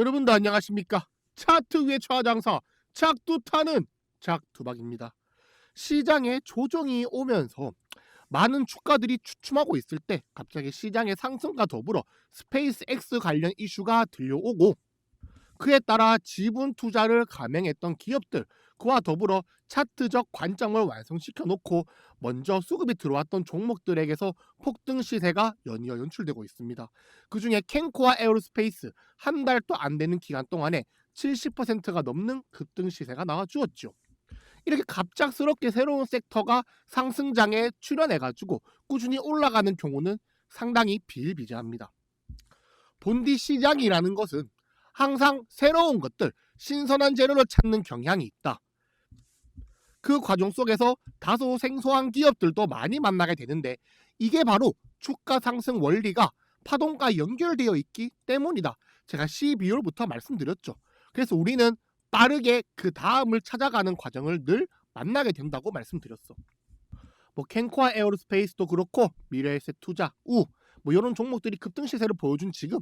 여러분들 안녕하십니까? 차트 위의 최하장사 작두타는 작두박입니다. 시장에 조정이 오면서 많은 주가들이 주춤하고 있을 때 갑자기 시장의 상승과 더불어 스페이스X 관련 이슈가 들려오고, 그에 따라 지분 투자를 감행했던 기업들, 그와 더불어 차트적 관점을 완성시켜 놓고 먼저 수급이 들어왔던 종목들에게서 폭등 시세가 연이어 연출되고 있습니다. 그중에 캔코와 에어로스페이스 한 달도 안 되는 기간 동안에 70%가 넘는 급등 시세가 나와주었죠. 이렇게 갑작스럽게 새로운 섹터가 상승장에 출현해가지고 꾸준히 올라가는 경우는 상당히 비일비재합니다. 본디 시장이라는 것은 항상 새로운 것들, 신선한 재료를 찾는 경향이 있다. 그 과정 속에서 다소 생소한 기업들도 많이 만나게 되는데, 이게 바로 주가 상승 원리가 파동과 연결되어 있기 때문이다. 제가 12월부터 말씀드렸죠. 그래서 우리는 빠르게 그 다음을 찾아가는 과정을 늘 만나게 된다고 말씀드렸어. 캔코아 에어로스페이스도 그렇고 미래에셋 투자, 이런 종목들이 급등 시세를 보여준 지금,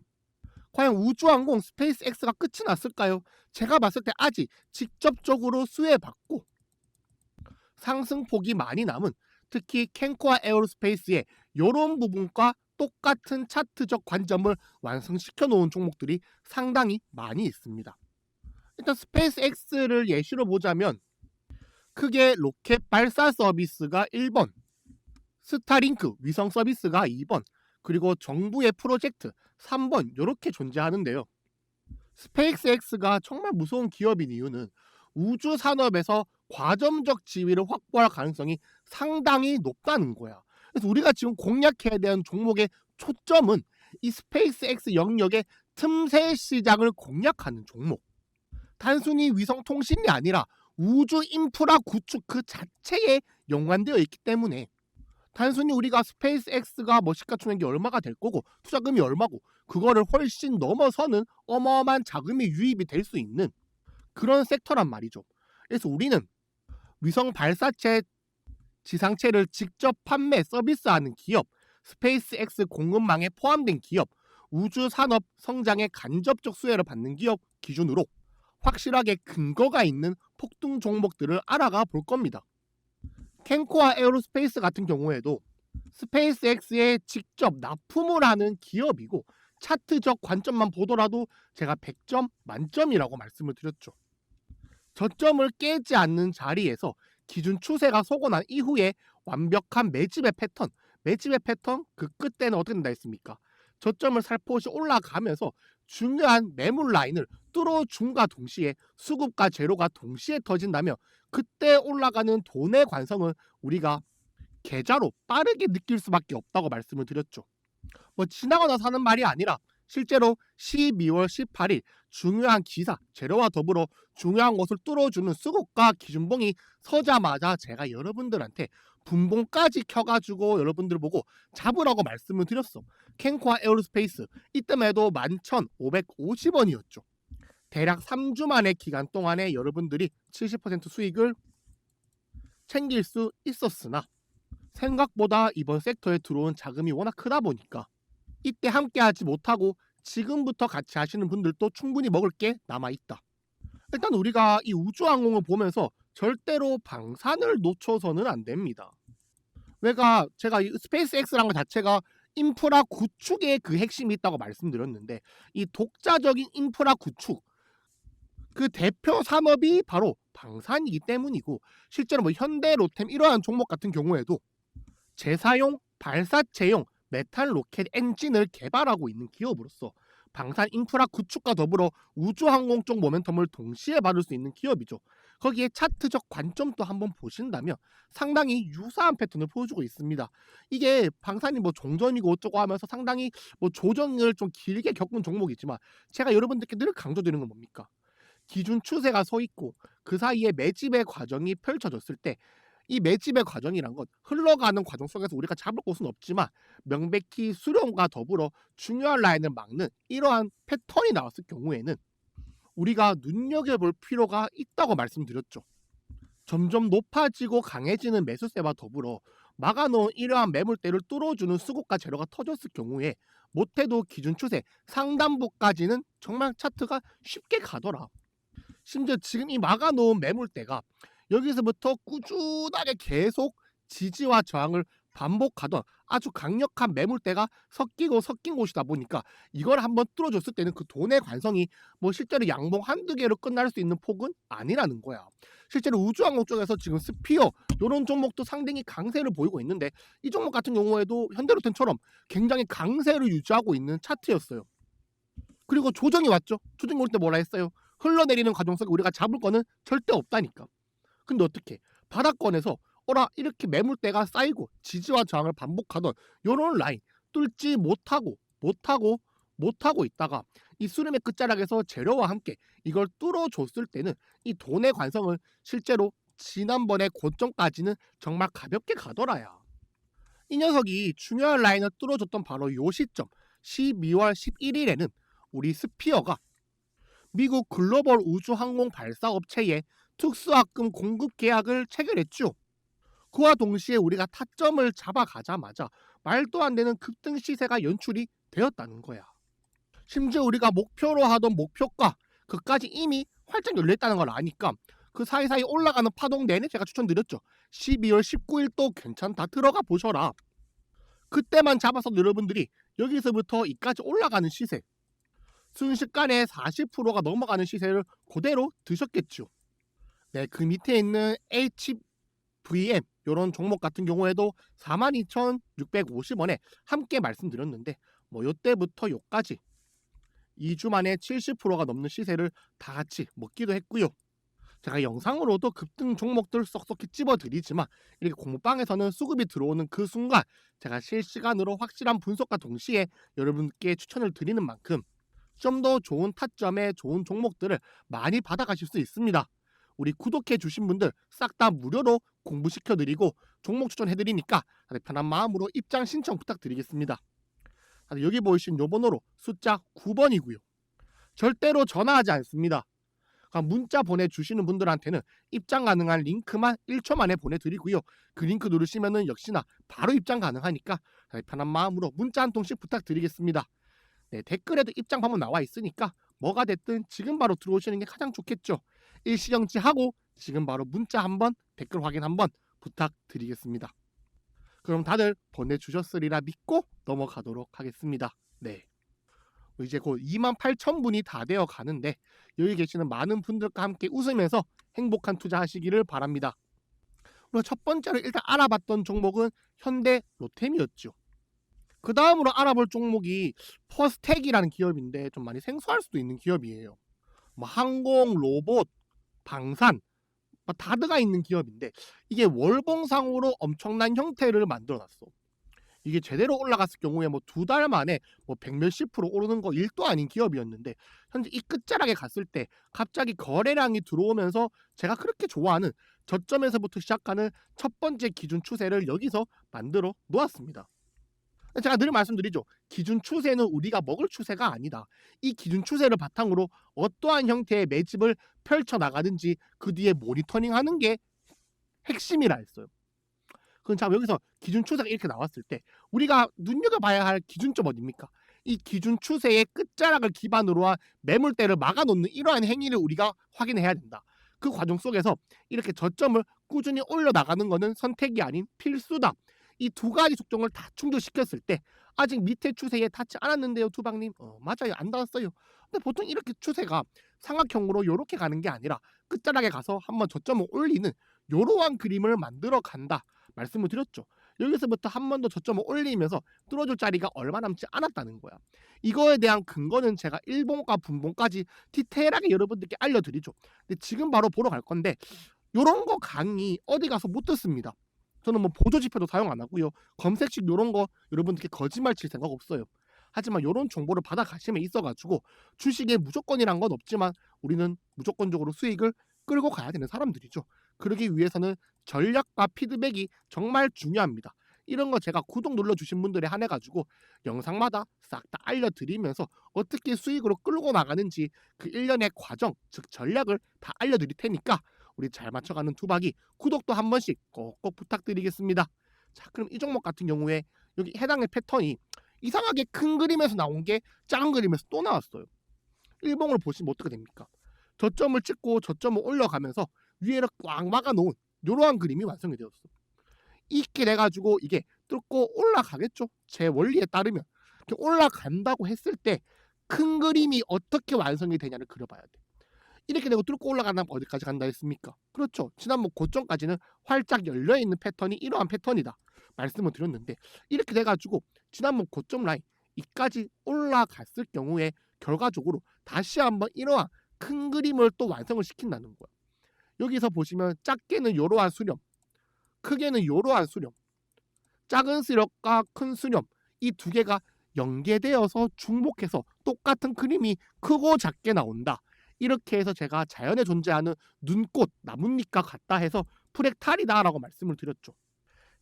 과연 우주항공 스페이스X가 끝이 났을까요? 제가 봤을 때 아직 직접적으로 수혜받고 상승폭이 많이 남은, 특히 캔코아 에어로스페이스의 이런 부분과 똑같은 차트적 관점을 완성시켜 놓은 종목들이 상당히 많이 있습니다. 일단 스페이스X를 예시로 보자면 크게 로켓 발사 서비스가 1번, 스타링크 위성 서비스가 2번, 그리고 정부의 프로젝트 3번 이렇게 존재하는데요. 스페이스X가 정말 무서운 기업인 이유는 우주 산업에서 과점적 지위를 확보할 가능성이 상당히 높다는 거야. 그래서 우리가 지금 공략해야 되는 종목의 초점은 이 스페이스X 영역의 틈새 시장을 공략하는 종목. 단순히 위성 통신이 아니라 우주 인프라 구축 그 자체에 연관되어 있기 때문에, 단순히 우리가 스페이스X가 시가총액이 얼마가 될 거고 투자금이 얼마고 그거를 훨씬 넘어서는 어마어마한 자금이 유입이 될 수 있는 그런 섹터란 말이죠. 그래서 우리는 위성 발사체 지상체를 직접 판매 서비스하는 기업, 스페이스X 공급망에 포함된 기업, 우주 산업 성장의 간접적 수혜를 받는 기업 기준으로 확실하게 근거가 있는 폭등 종목들을 알아가 볼 겁니다. 캔코아 에어로스페이스 같은 경우에도 스페이스X에 직접 납품을 하는 기업이고, 차트적 관점만 보더라도 제가 100점 만점이라고 말씀을 드렸죠. 저점을 깨지 않는 자리에서 기준 추세가 서고 난 이후에 완벽한 매집의 패턴 그 끝에는 어떻게 된다 했습니까? 저점을 살포시 올라가면서 중요한 매물 라인을 뚫어줌과 동시에 수급과 제로가 동시에 터진다면 그때 올라가는 돈의 관성은 우리가 계좌로 빠르게 느낄 수밖에 없다고 말씀을 드렸죠. 지나고 나서 하는 말이 아니라 실제로 12월 18일 중요한 기사, 재료와 더불어 중요한 것을 뚫어주는 수급과 기준봉이 서자마자 제가 여러분들한테 분봉까지 켜가지고 여러분들 보고 잡으라고 말씀을 드렸어. 캔코아 에어로스페이스 이때만 해도 11,550원이었죠. 대략 3주 만의 기간 동안에 여러분들이 70% 수익을 챙길 수 있었으나, 생각보다 이번 섹터에 들어온 자금이 워낙 크다 보니까 이때 함께 하지 못하고 지금부터 같이 하시는 분들도 충분히 먹을 게 남아있다. 일단 우리가 이 우주항공을 보면서 절대로 방산을 놓쳐서는 안 됩니다. 제가 이 스페이스X라는 것 자체가 인프라 구축에 그 핵심이 있다고 말씀드렸는데, 이 독자적인 인프라 구축 그 대표 산업이 바로 방산이기 때문이고, 실제로 현대, 로템 이러한 종목 같은 경우에도 재사용 발사체용 메탄 로켓 엔진을 개발하고 있는 기업으로서 방산 인프라 구축과 더불어 우주항공 쪽 모멘텀을 동시에 받을 수 있는 기업이죠. 거기에 차트적 관점도 한번 보신다면 상당히 유사한 패턴을 보여주고 있습니다. 이게 방산이 종전이고 어쩌고 하면서 상당히 조정을 좀 길게 겪은 종목이지만, 제가 여러분들께 늘 강조드리는 건 뭡니까? 기준 추세가 서 있고 그 사이에 매집의 과정이 펼쳐졌을 때, 이 매집의 과정이란 건 흘러가는 과정 속에서 우리가 잡을 곳은 없지만 명백히 수렴과 더불어 중요한 라인을 막는 이러한 패턴이 나왔을 경우에는 우리가 눈여겨볼 필요가 있다고 말씀드렸죠. 점점 높아지고 강해지는 매수세와 더불어 막아놓은 이러한 매물대를 뚫어주는 수급과 재료가 터졌을 경우에 못해도 기준 추세 상단부까지는 정말 차트가 쉽게 가더라. 심지어 지금 이 막아놓은 매물대가 여기서부터 꾸준하게 계속 지지와 저항을 반복하던 아주 강력한 매물대가 섞인 곳이다 보니까 이걸 한번 뚫어줬을 때는 그 돈의 관성이 뭐 실제로 양봉 한두 개로 끝날 수 있는 폭은 아니라는 거야. 실제로 우주항공 쪽에서 지금 스피어 이런 종목도 상당히 강세를 보이고 있는데 이 종목 같은 경우에도 현대로템처럼 굉장히 강세를 유지하고 있는 차트였어요. 그리고 조정이 왔죠. 조정이 올 때 뭐라 했어요? 흘러내리는 과정 속에 우리가 잡을 거는 절대 없다니까. 근데 어떻게 바닥권에서 이렇게 매물대가 쌓이고 지지와 저항을 반복하던 요런 라인 뚫지 못하고 있다가 이 수렴의 끝자락에서 재료와 함께 이걸 뚫어줬을 때는 이 돈의 관성을 실제로 지난번에 고점까지는 정말 가볍게 가더라야. 이 녀석이 중요한 라인을 뚫어줬던 바로 요 시점 12월 11일에는 우리 스피어가 미국 글로벌 우주항공 발사업체에 특수학금 공급 계약을 체결했죠. 그와 동시에 우리가 타점을 잡아가자마자 말도 안 되는 급등 시세가 연출이 되었다는 거야. 심지어 우리가 목표로 하던 목표가 그까지 이미 활짝 열려있다는 걸 아니까 그 사이사이 올라가는 파동 내내 제가 추천드렸죠. 12월 19일도 괜찮다 들어가 보셔라. 그때만 잡아서 여러분들이 여기서부터 이까지 올라가는 시세 순식간에 40%가 넘어가는 시세를 그대로 드셨겠죠. 네, 그 밑에 있는 HVM 이런 종목 같은 경우에도 42,650원에 함께 말씀드렸는데 뭐 요때부터 요까지 2주 만에 70%가 넘는 시세를 다 같이 먹기도 했고요. 제가 영상으로도 급등 종목들 쏙쏙히 찝어드리지만 이렇게 공모방에서는 수급이 들어오는 그 순간 제가 실시간으로 확실한 분석과 동시에 여러분께 추천을 드리는 만큼 좀 더 좋은 타점에 좋은 종목들을 많이 받아가실 수 있습니다. 우리 구독해 주신 분들 싹 다 무료로 공부시켜드리고 종목 추천해드리니까 다들 편한 마음으로 입장 신청 부탁드리겠습니다. 다들 여기 보이신 요 번호로 숫자 9번이고요. 절대로 전화하지 않습니다. 문자 보내주시는 분들한테는 입장 가능한 링크만 1초 만에 보내드리고요. 그 링크 누르시면은 역시나 바로 입장 가능하니까 편한 마음으로 문자 한 통씩 부탁드리겠습니다. 네, 댓글에도 입장 방법 나와 있으니까 뭐가 됐든 지금 바로 들어오시는 게 가장 좋겠죠. 일시정지하고 지금 바로 문자 한번 댓글 확인 한번 부탁드리겠습니다. 그럼 다들 보내주셨으리라 믿고 넘어가도록 하겠습니다. 네. 이제 곧 28,000분이 다 되어 가는데 여기 계시는 많은 분들과 함께 웃으면서 행복한 투자하시기를 바랍니다. 그리고 첫 번째로 일단 알아봤던 종목은 현대로템이었죠. 그 다음으로 알아볼 종목이 퍼스텍이라는 기업인데 좀 많이 생소할 수도 있는 기업이에요. 뭐 항공, 로봇, 방산 다 들어가 있는 기업인데 이게 월봉상으로 엄청난 형태를 만들어놨어. 이게 제대로 올라갔을 경우에 뭐 2달 만에 뭐 100몇십 % 오르는 거 일도 아닌 기업이었는데 현재 이 끝자락에 갔을 때 갑자기 거래량이 들어오면서 제가 그렇게 좋아하는 저점에서부터 시작하는 첫 번째 기준 추세를 여기서 만들어 놓았습니다. 제가 늘 말씀드리죠. 기준 추세는 우리가 먹을 추세가 아니다. 이 기준 추세를 바탕으로 어떠한 형태의 매집을 펼쳐나가든지 그 뒤에 모니터링하는 게 핵심이라 했어요. 그럼 자 여기서 기준 추세가 이렇게 나왔을 때 우리가 눈여겨봐야 할 기준점 어딥니까? 이 기준 추세의 끝자락을 기반으로 한 매물대를 막아놓는 이러한 행위를 우리가 확인해야 된다. 그 과정 속에서 이렇게 저점을 꾸준히 올려나가는 것은 선택이 아닌 필수다. 이 두 가지 속성을 다 충족시켰을 때 아직 밑에 추세에 닿지 않았는데요, 두방님. 맞아요, 안 닿았어요. 근데 보통 이렇게 추세가 삼각형으로 이렇게 가는 게 아니라 끝자락에 가서 한번 저점을 올리는 이러한 그림을 만들어 간다 말씀을 드렸죠. 여기서부터 한 번 더 저점을 올리면서 뚫어줄 자리가 얼마 남지 않았다는 거야. 이거에 대한 근거는 제가 일봉과 분봉까지 디테일하게 여러분들께 알려드리죠. 근데 지금 바로 보러 갈 건데 이런 거 강의 어디 가서 못 듣습니다. 저는 뭐 보조지표도 사용 안 하고요. 검색식 이런 거 여러분들께 거짓말 칠 생각 없어요. 하지만 이런 정보를 받아가심에 있어가지고 주식에 무조건이란 건 없지만 우리는 무조건적으로 수익을 끌고 가야 되는 사람들이죠. 그러기 위해서는 전략과 피드백이 정말 중요합니다. 이런 거 제가 구독 눌러주신 분들에 한해가지고 영상마다 싹 다 알려드리면서 어떻게 수익으로 끌고 나가는지 그 일련의 과정, 즉 전략을 다 알려드릴 테니까 우리 잘 맞춰가는 두박이 구독도 한 번씩 꼭꼭 부탁드리겠습니다. 자, 그럼 이 종목 같은 경우에 여기 해당의 패턴이 이상하게 큰 그림에서 나온 게 작은 그림에서 또 나왔어요. 일봉을 보시면 어떻게 됩니까? 저점을 찍고 저점을 올려가면서 위에를 꽉 막아놓은 이러한 그림이 완성이 되었어. 이렇게 돼가지고 이게 뚫고 올라가겠죠. 제 원리에 따르면 이렇게 올라간다고 했을 때 큰 그림이 어떻게 완성이 되냐를 그려봐야 돼. 이렇게 되고 뚫고 올라간다면 어디까지 간다 했습니까? 그렇죠. 지난번 고점까지는 활짝 열려있는 패턴이 이러한 패턴이다 말씀을 드렸는데, 이렇게 돼가지고 지난번 고점 라인 이까지 올라갔을 경우에 결과적으로 다시 한번 이러한 큰 그림을 또 완성을 시킨다는 거야. 여기서 보시면 작게는 이러한 수렴, 크게는 이러한 수렴, 작은 수렴과 큰 수렴, 이 두 개가 연계되어서 중복해서 똑같은 그림이 크고 작게 나온다. 이렇게 해서 제가 자연에 존재하는 눈꽃, 나뭇잎과 같다 해서 프랙탈이다라고 말씀을 드렸죠.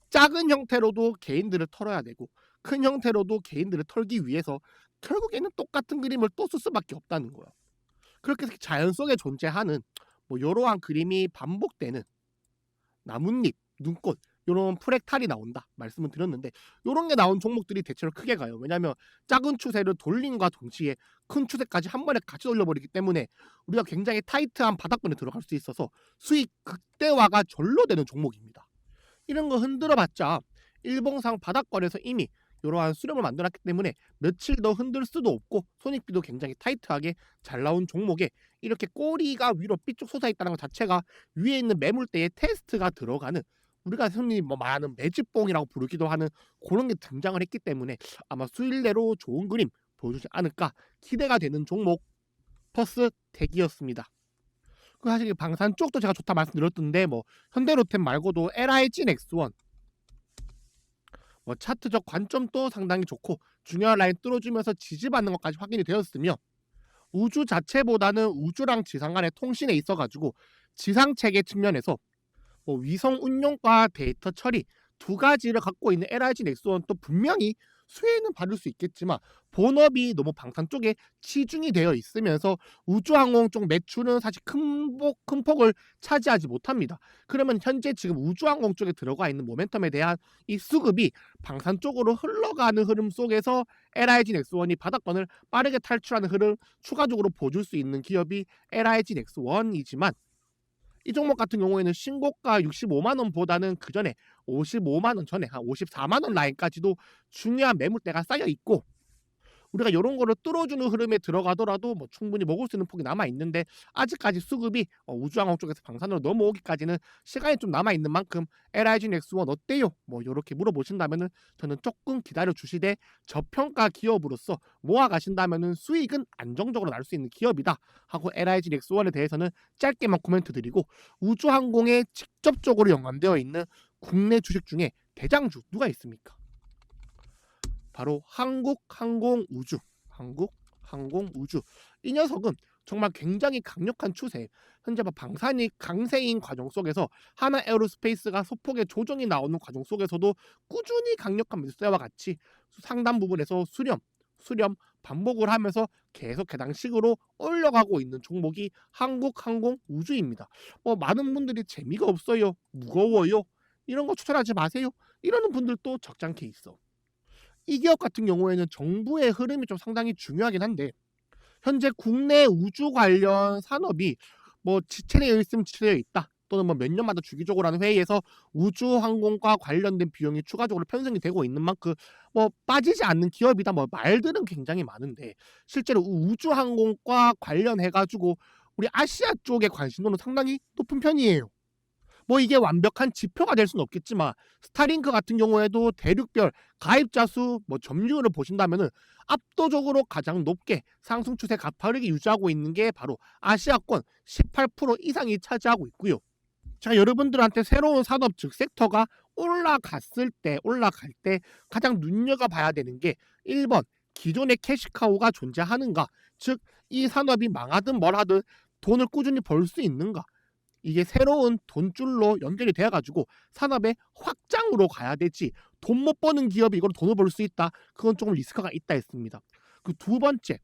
작은 형태로도 개인들을 털어야 되고 큰 형태로도 개인들을 털기 위해서 결국에는 똑같은 그림을 또 쓸 수밖에 없다는 거예요. 그렇게 해서 자연 속에 존재하는 뭐 이러한 그림이 반복되는 나뭇잎, 눈꽃, 이런 프랙탈이 나온다 말씀을 드렸는데, 이런 게 나온 종목들이 대체로 크게 가요. 왜냐하면 작은 추세를 돌림과 동시에 큰 추세까지 한 번에 같이 돌려버리기 때문에 우리가 굉장히 타이트한 바닥권에 들어갈 수 있어서 수익 극대화가 절로 되는 종목입니다. 이런 거 흔들어봤자 일봉상 바닥권에서 이미 이러한 수렴을 만들었기 때문에 며칠 더 흔들 수도 없고 손익비도 굉장히 타이트하게 잘 나온 종목에 이렇게 꼬리가 위로 삐쭉 솟아있다는 것 자체가 위에 있는 매물대에 테스트가 들어가는, 우리가 흔히 뭐 말하는 매집봉이라고 부르기도 하는 그런 게 등장을 했기 때문에 아마 수일내로 좋은 그림 보여주지 않을까 기대가 되는 종목 퍼스텍이었습니다. 그 사실 방산 쪽도 제가 좋다 말씀드렸던데 뭐 현대로템 말고도 LIG 넥스원 뭐 차트적 관점도 상당히 좋고 중요한 라인 뚫어주면서 지지받는 것까지 확인이 되었으며, 우주 자체보다는 우주랑 지상 간의 통신에 있어가지고 지상체계 측면에서 뭐 위성 운용과 데이터 처리 두 가지를 갖고 있는 LIG 넥스원도 분명히 수혜는 받을 수 있겠지만 본업이 너무 방산 쪽에 치중이 되어 있으면서 우주항공 쪽 매출은 사실 큰 폭을 차지하지 못합니다. 그러면 현재 지금 우주항공 쪽에 들어가 있는 모멘텀에 대한 이 수급이 방산 쪽으로 흘러가는 흐름 속에서 LIG 넥스원이 바닥권을 빠르게 탈출하는 흐름 추가적으로 보여줄 수 있는 기업이 LIG 넥스원이지만, 이 종목 같은 경우에는 신고가 65만원보다는 그 전에 55만원 전에 한 54만원 라인까지도 중요한 매물대가 쌓여 있고, 우리가 이런 거를 뚫어주는 흐름에 들어가더라도 뭐 충분히 먹을 수 있는 폭이 남아 있는데, 아직까지 수급이 우주항공 쪽에서 방산으로 넘어오기까지는 시간이 좀 남아 있는 만큼 LIG 넥스원 어때요? 뭐 이렇게 물어보신다면은 저는 조금 기다려 주시되 저평가 기업으로서 모아 가신다면은 수익은 안정적으로 날 수 있는 기업이다 하고 LIG 넥스원에 대해서는 짧게만 코멘트 드리고, 우주항공에 직접적으로 연관되어 있는 국내 주식 중에 대장주 누가 있습니까? 바로 한국항공우주. 한국항공우주. 이 녀석은 정말 굉장히 강력한 추세, 현재 방산이 강세인 과정 속에서 하나에어로스페이스가 소폭의 조정이 나오는 과정 속에서도 꾸준히 강력한 매수세와 같이 상당 부분에서 수렴 반복을 하면서 계속 해당식으로 올라가고 있는 종목이 한국항공우주입니다. 뭐 많은 분들이 재미가 없어요, 무거워요, 이런 거 추천하지 마세요 이러는 분들도 적잖게 있어. 이 기업 같은 경우에는 정부의 흐름이 좀 상당히 중요하긴 한데, 현재 국내 우주 관련 산업이 뭐 지체되어 있으면 지체되어 있다, 또는 뭐 몇 년마다 주기적으로 하는 회의에서 우주항공과 관련된 비용이 추가적으로 편성이 되고 있는 만큼 뭐 빠지지 않는 기업이다 뭐 말들은 굉장히 많은데, 실제로 우주항공과 관련해가지고 우리 아시아 쪽의 관심도는 상당히 높은 편이에요. 뭐 이게 완벽한 지표가 될 수는 없겠지만 스타링크 같은 경우에도 대륙별 가입자 수 뭐 점유율을 보신다면은 압도적으로 가장 높게 상승 추세 가파르게 유지하고 있는 게 바로 아시아권 18% 이상이 차지하고 있고요. 자, 여러분들한테 새로운 산업 즉 섹터가 올라갈 때 가장 눈여겨봐야 되는 게 1번 기존의 캐시카우가 존재하는가, 즉 이 산업이 망하든 뭘 하든 돈을 꾸준히 벌 수 있는가, 이게 새로운 돈줄로 연결이 돼가지고 산업의 확장으로 가야 되지, 돈 못 버는 기업이 이걸 돈을 벌 수 있다, 그건 조금 리스크가 있다 했습니다. 그 두 번째,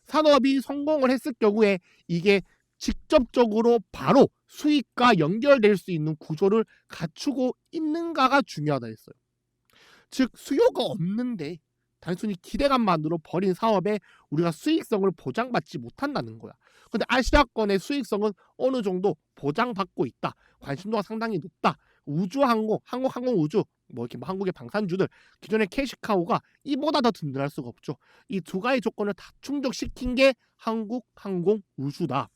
산업이 성공을 했을 경우에 이게 직접적으로 바로 수익과 연결될 수 있는 구조를 갖추고 있는가가 중요하다 했어요. 즉 수요가 없는데 단순히 기대감만으로 벌인 사업에 우리가 수익성을 보장받지 못한다는 거야. 근데 아시아권의 수익성은 어느 정도 보장받고 있다. 관심도가 상당히 높다. 우주항공, 항공우주, 뭐 이렇게 뭐 한국의 방산주들, 기존의 캐시카우가 이보다 더 든든할 수가 없죠. 이 두 가지 조건을 다 충족시킨 게 한국항공우주다.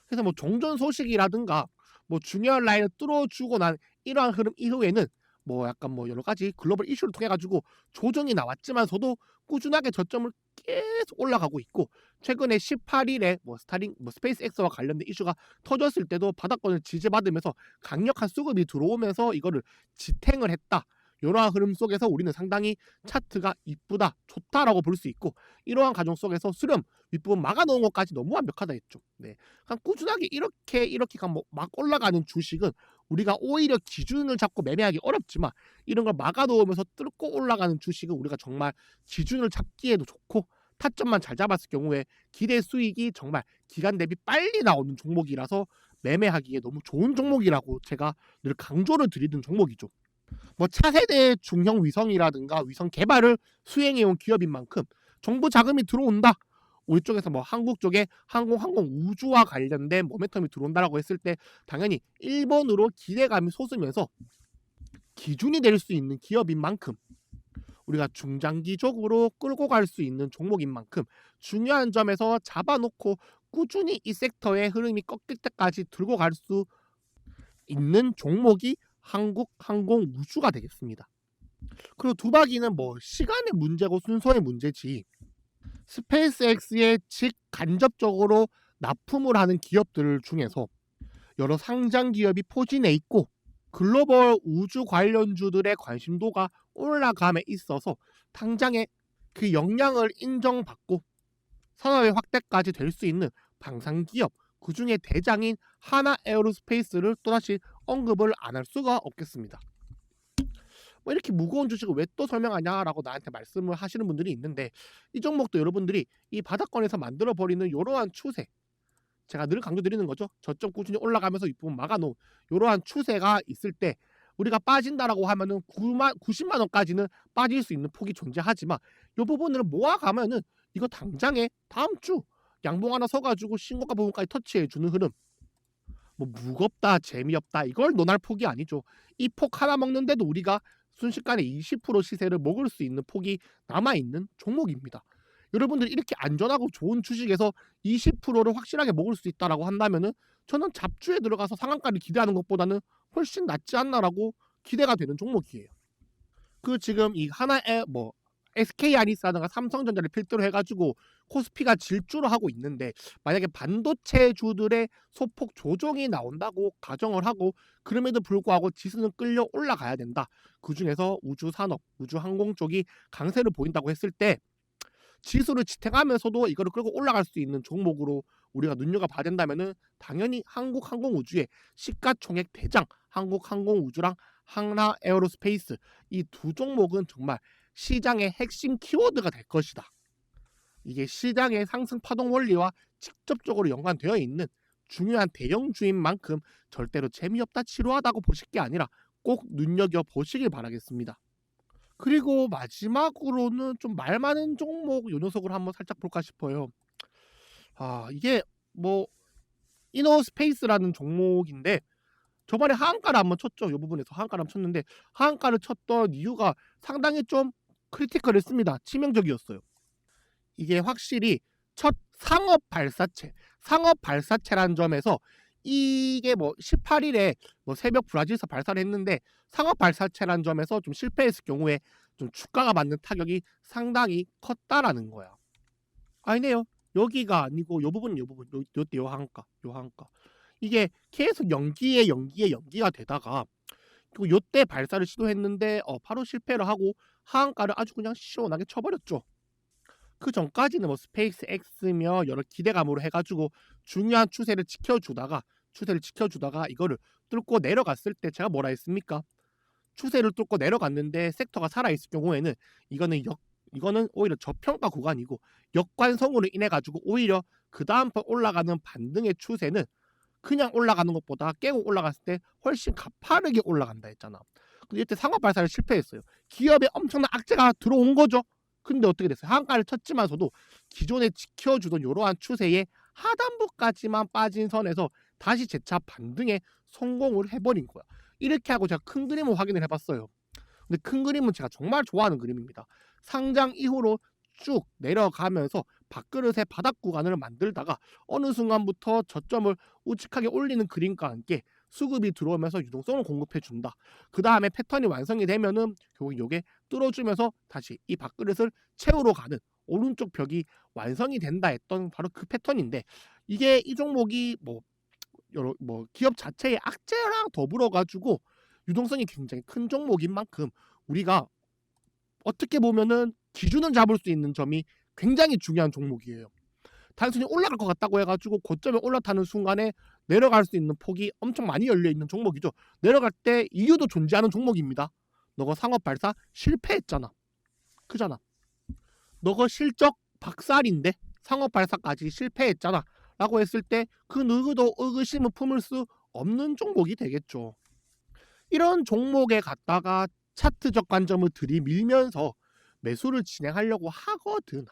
그래서 뭐 종전 소식이라든가 뭐 중요한 라인을 뚫어주고 난 이러한 흐름 이후에는 뭐 약간 뭐 여러 가지 글로벌 이슈를 통해 가지고 조정이 나왔지만서도 꾸준하게 저점을 계속 올라가고 있고, 최근에 18일에 뭐 스타링 뭐 스페이스X와 관련된 이슈가 터졌을 때도 바닥권을 지지받으면서 강력한 수급이 들어오면서 이거를 지탱을 했다. 이러한 흐름 속에서 우리는 상당히 차트가 이쁘다, 좋다라고 볼 수 있고, 이러한 과정 속에서 수렴 윗부분 막아놓은 것까지 너무 완벽하다 했죠. 네, 그냥 꾸준하게 이렇게 막 올라가는 주식은 우리가 오히려 기준을 잡고 매매하기 어렵지만, 이런 걸 막아놓으면서 뚫고 올라가는 주식은 우리가 정말 기준을 잡기에도 좋고 타점만 잘 잡았을 경우에 기대 수익이 정말 기간 대비 빨리 나오는 종목이라서 매매하기에 너무 좋은 종목이라고 제가 늘 강조를 드리던 종목이죠. 뭐 차세대 중형 위성이라든가 위성 개발을 수행해온 기업인 만큼 정부 자금이 들어온다, 우리 쪽에서 뭐 한국 쪽에 항공 우주와 관련된 모멘텀이 들어온다라고 했을 때 당연히 1번으로 기대감이 솟으면서 기준이 될 수 있는 기업인 만큼, 우리가 중장기적으로 끌고 갈 수 있는 종목인 만큼 중요한 점에서 잡아놓고 꾸준히 이 섹터의 흐름이 꺾일 때까지 들고 갈 수 있는 종목이 한국항공우주가 되겠습니다. 그리고 두바기는 뭐 시간의 문제고 순서의 문제지, 스페이스X에 직간접적으로 납품을 하는 기업들 중에서 여러 상장 기업이 포진해 있고 글로벌 우주 관련주들의 관심도가 올라감에 있어서 당장에 그 역량을 인정받고 산업의 확대까지 될 수 있는 방산기업, 그 중에 대장인 하나에어로스페이스를 또다시 언급을 안 할 수가 없겠습니다. 뭐 이렇게 무거운 주식을 왜 또 설명하냐라고 나한테 말씀을 하시는 분들이 있는데, 이 종목도 여러분들이 이 바닥권에서 만들어버리는 이러한 추세, 제가 늘 강조드리는 거죠. 저점 꾸준히 올라가면서 윗부분 막아놓은 이러한 추세가 있을 때 우리가 빠진다라고 하면은 90만 원까지는 빠질 수 있는 폭이 존재하지만, 이 부분을 모아가면은 이거 당장에 다음 주 양봉 하나 서가지고 신고가 부분까지 터치해주는 흐름, 뭐 무겁다 재미없다 이걸 논할 폭이 아니죠. 이 폭 하나 먹는데도 우리가 순식간에 20% 시세를 먹을 수 있는 폭이 남아있는 종목입니다. 여러분들이 이렇게 안전하고 좋은 주식에서 20%를 확실하게 먹을 수 있다라고 한다면은 저는 잡주에 들어가서 상한가를 기대하는 것보다는 훨씬 낫지 않나라고 기대가 되는 종목이에요. 그 지금 이 하나의 뭐 SK하이닉스라든가 삼성전자를 필두로 해가지고 코스피가 질주를 하고 있는데, 만약에 반도체주들의 소폭 조정이 나온다고 가정을 하고 그럼에도 불구하고 지수는 끌려 올라가야 된다. 그 중에서 우주산업, 우주항공 쪽이 강세를 보인다고 했을 때 지수를 지탱하면서도 이거를 끌고 올라갈 수 있는 종목으로 우리가 눈여겨봐야 된다면은 당연히 한국항공우주의 시가총액 대장 한국항공우주랑 하나에어로스페이스, 이 두 종목은 정말 시장의 핵심 키워드가 될 것이다. 이게 시장의 상승 파동 원리와 직접적으로 연관되어 있는 중요한 대형주인 만큼 절대로 재미없다 지루하다고 보실 게 아니라 꼭 눈여겨보시길 바라겠습니다. 그리고 마지막으로는 좀 말 많은 종목 요 녀석을 한번 살짝 볼까 싶어요. 이게 뭐 이너스페이스라는 종목인데 저번에 하한가를 한번 쳤죠. 이 부분에서 하한가를 한번 쳤는데, 하한가를 쳤던 이유가 상당히 좀 크리티컬했습니다. 치명적이었어요. 이게 확실히 첫 상업 발사체라는 점에서 이게 뭐 18일에 뭐 새벽 브라질에서 발사를 했는데 상업 발사체라는 점에서 좀 실패했을 경우에 좀 주가가 맞는 타격이 상당히 컸다라는 거야. 아니네요. 여기가 아니고 요 부분 요때 요 한가 이게 계속 연기가 되다가 그리고 요때 발사를 시도했는데 바로 실패를 하고 하한가를 아주 그냥 시원하게 쳐버렸죠. 그 전까지는 뭐 스페이스 X며 여러 기대감으로 해가지고 중요한 추세를 지켜주다가 이거를 뚫고 내려갔을 때 제가 뭐라 했습니까? 추세를 뚫고 내려갔는데 섹터가 살아있을 경우에는 이거는 오히려 저평가 구간이고 역관성으로 인해 가지고 오히려 그 다음번 올라가는 반등의 추세는 그냥 올라가는 것보다 깨고 올라갔을 때 훨씬 가파르게 올라간다 했잖아. 근데 이때 상업 발사를 실패했어요. 기업에 엄청난 악재가 들어온 거죠. 근데 어떻게 됐어요? 하한가를 쳤지만서도 기존에 지켜주던 이러한 추세의 하단부까지만 빠진 선에서 다시 재차 반등에 성공을 해버린 거야. 이렇게 하고 제가 큰 그림을 확인을 해봤어요. 근데 큰 그림은 제가 정말 좋아하는 그림입니다. 상장 이후로 쭉 내려가면서 밥그릇의 바닥 구간을 만들다가 어느 순간부터 저점을 우직하게 올리는 그림과 함께 수급이 들어오면서 유동성을 공급해 준다. 그 다음에 패턴이 완성이 되면은 결국 요게 뚫어주면서 다시 이 밥그릇을 채우러 가는 오른쪽 벽이 완성이 된다 했던 바로 그 패턴인데, 이게 이 종목이 뭐 기업 자체의 악재랑 더불어 가지고 유동성이 굉장히 큰 종목인 만큼 우리가 어떻게 보면은 기준을 잡을 수 있는 점이 굉장히 중요한 종목이에요. 단순히 올라갈 것 같다고 해가지고 고점에 올라타는 순간에 내려갈 수 있는 폭이 엄청 많이 열려 있는 종목이죠. 내려갈 때 이유도 존재하는 종목입니다. 너가 상업 발사 실패했잖아. 그잖아. 너가 실적 박살인데 상업 발사까지 실패했잖아. 라고 했을 때 그 누구도 의구심을 품을 수 없는 종목이 되겠죠. 이런 종목에 갖다가 차트적 관점을 들이밀면서 매수를 진행하려고 하거든.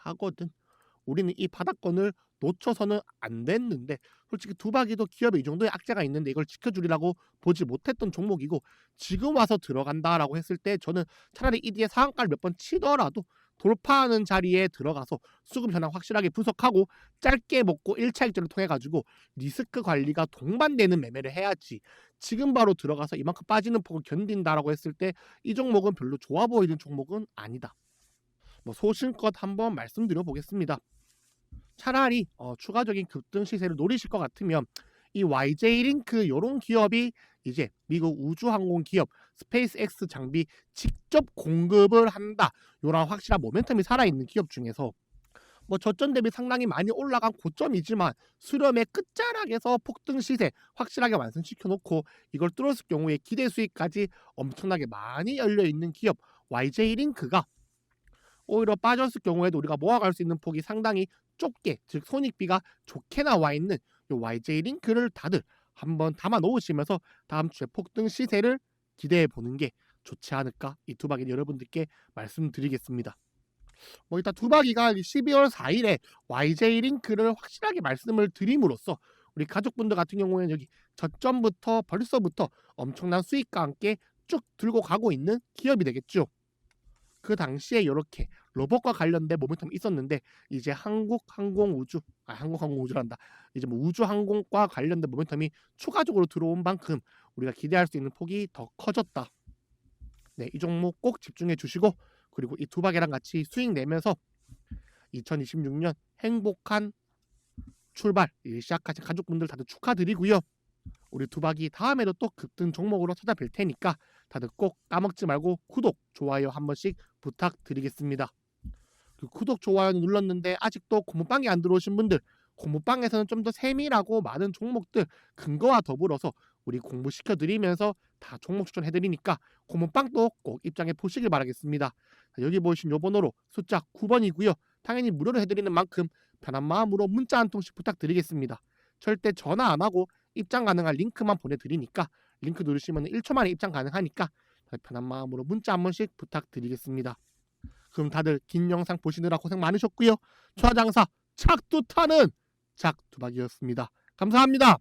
우리는 이 바닥권을 놓쳐서는 안 됐는데, 솔직히 두박이도 기업에 이 정도의 악재가 있는데 이걸 지켜주리라고 보지 못했던 종목이고, 지금 와서 들어간다라고 했을 때 저는 차라리 이 뒤에 상한가를 몇 번 치더라도 돌파하는 자리에 들어가서 수급 현황 확실하게 분석하고 짧게 먹고 1차 익절을 통해 가지고 리스크 관리가 동반되는 매매를 해야지, 지금 바로 들어가서 이만큼 빠지는 폭을 견딘다라고 했을 때 이 종목은 별로 좋아 보이는 종목은 아니다. 소신껏 한번 말씀드려 보겠습니다. 차라리 추가적인 급등 시세를 노리실 것 같으면 이 YJ링크 이런 기업이 이제 미국 우주항공 기업 스페이스X 장비 직접 공급을 한다, 이런 확실한 모멘텀이 살아있는 기업 중에서 저점 대비 상당히 많이 올라간 고점이지만 수렴의 끝자락에서 폭등 시세 확실하게 완성시켜 놓고 이걸 뚫었을 경우에 기대 수익까지 엄청나게 많이 열려있는 기업 YJ링크가 오히려 빠졌을 경우에도 우리가 모아갈 수 있는 폭이 상당히 좁게, 즉 손익비가 좋게 나와 있는 이 YJ링크를 다들 한번 담아 놓으시면서 다음 주에 폭등 시세를 기대해 보는 게 좋지 않을까, 이 두박이 여러분들께 말씀드리겠습니다. 일단 두박이가 12월 4일에 YJ링크를 확실하게 말씀을 드림으로써 우리 가족분들 같은 경우에는 여기 저점부터 벌써부터 엄청난 수익과 함께 쭉 들고 가고 있는 기업이 되겠죠. 그 당시에 이렇게 로봇과 관련된 모멘텀이 있었는데 이제 항공우주란다. 이제 우주항공과 관련된 모멘텀이 추가적으로 들어온 만큼 우리가 기대할 수 있는 폭이 더 커졌다. 네, 이 종목 꼭 집중해 주시고, 그리고 이 두박이랑 같이 수익 내면서 2026년 행복한 출발 시작하신 가족분들 다들 축하드리고요. 우리 두박이 다음에도 또 급등 종목으로 찾아뵐 테니까 다들 꼭 까먹지 말고 구독, 좋아요 한 번씩 부탁드리겠습니다. 구독, 좋아요 눌렀는데 아직도 고무방에 안 들어오신 분들, 고무방에서는 좀 더 세밀하고 많은 종목들 근거와 더불어서 우리 공부시켜드리면서 다 종목 추천해드리니까 고무방도 꼭 입장해 보시길 바라겠습니다. 여기 보이신 요 번호로 숫자 9번이고요. 당연히 무료로 해드리는 만큼 편한 마음으로 문자 한 통씩 부탁드리겠습니다. 절대 전화 안 하고 입장 가능한 링크만 보내드리니까 링크 누르시면 1초 만에 입장 가능하니까 편한 마음으로 문자 한 번씩 부탁드리겠습니다. 그럼 다들 긴 영상 보시느라 고생 많으셨고요. 초하장사 착두 타는 작두박이었습니다. 감사합니다.